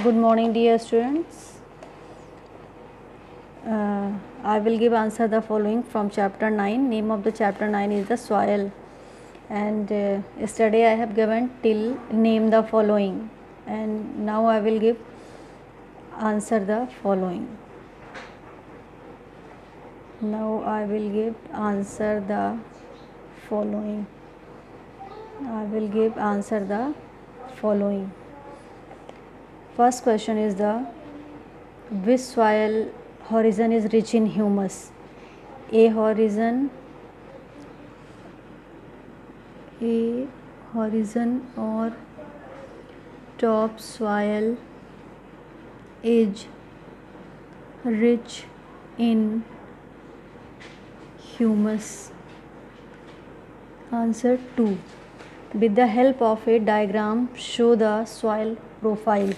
Good morning, dear students. I will give answer the following from chapter 9. Name of the chapter 9 is the soil, and yesterday I have given till name the following, and now I will give answer the following. Now I will give answer the following. I will give answer the following. First question is the which soil horizon is rich in humus? A horizon or topsoil is rich in humus. Answer 2. With the help of a diagram, show the soil profile.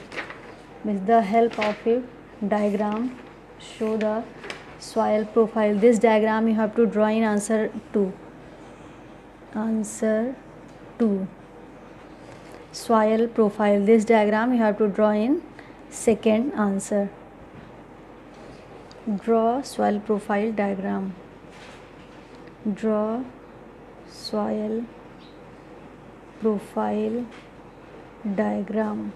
With the help of a diagram, show the soil profile. This diagram you have to draw in answer 2. Answer 2. Soil profile. This diagram you have to draw in second answer. Draw soil profile diagram. Draw soil profile diagram.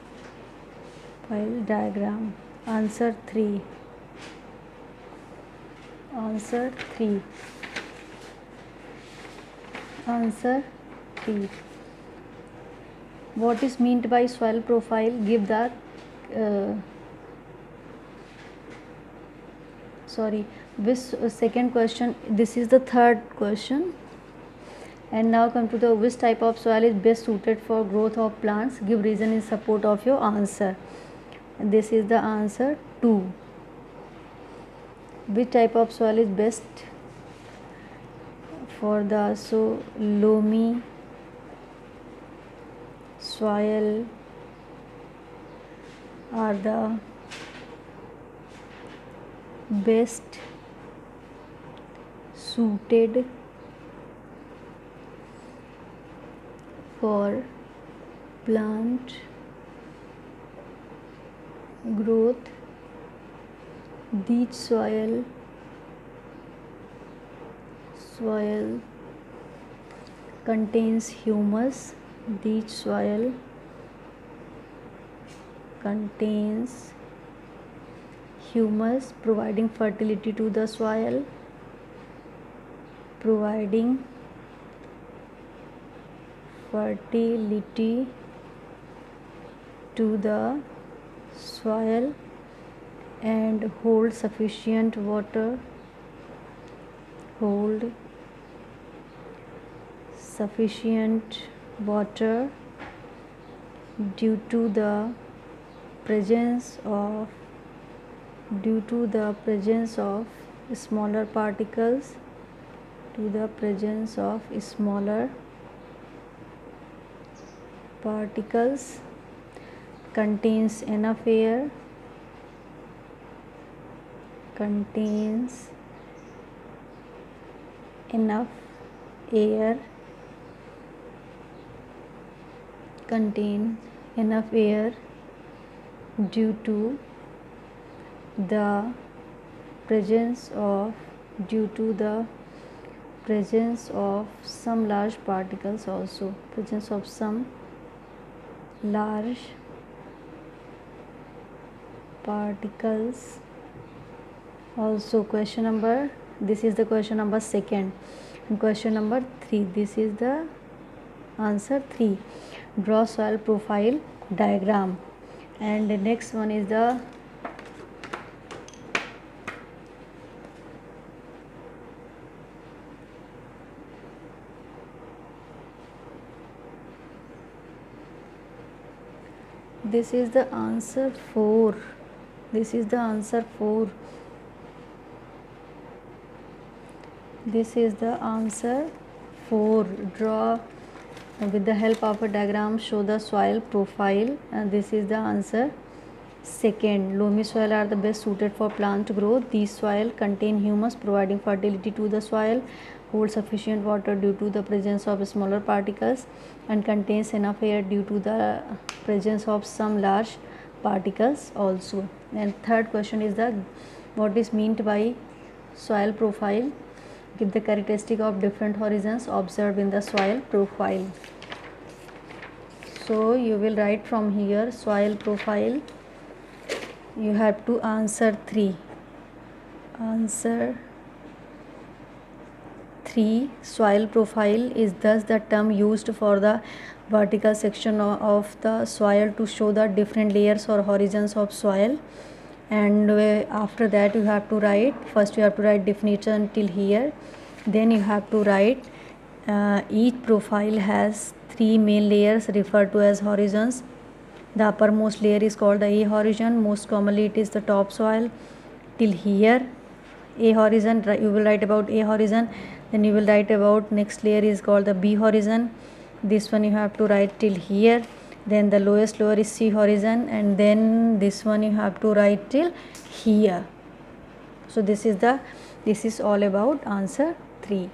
Answer 3. Answer 3. Answer 3. What is meant by soil profile? Give the second question. This is the third question. And now come to the which type of soil is best suited for growth of plants. Give reason in support of your answer. This is the answer 2. Which type of soil is best for the loamy soil are the best suited for plant growth. These soil contains humus. These soil contains humus, providing fertility to the soil. Providing fertility to the soil and hold sufficient water. Hold sufficient water due to the presence of smaller particles. Contains enough air. Contains enough air due to the presence of some large particles also. Question number, this is the question number second. And question number 3, this is the answer 3. Draw soil profile diagram. And the next one is the this is the answer 4. This is the answer 4. This is the answer 4. Draw with the help of a diagram, show the soil profile, and this is the answer second. Loamy soil are the best suited for plant growth. These soil contain humus, providing fertility to the soil, hold sufficient water due to the presence of smaller particles, and contains enough air due to the presence of some large particles also. And third question is the what is meant by soil profile. Give the characteristic of different horizons observed in the soil profile. So you will write from here soil profile. You have to answer 3. Answer 3. Soil profile is thus the term used for the vertical section of the soil to show the different layers or horizons of soil. And after that you have to write, first you have to write definition till here, then you have to write each profile has 3 main layers referred to as horizons. The uppermost layer is called the A horizon, most commonly it is the topsoil. Till here A horizon, you will write about A horizon, then you will write about next layer is called the B horizon. This one you have to write till here, then the lowest layer is C horizon, and then this one you have to write till here. So this is all about answer 3.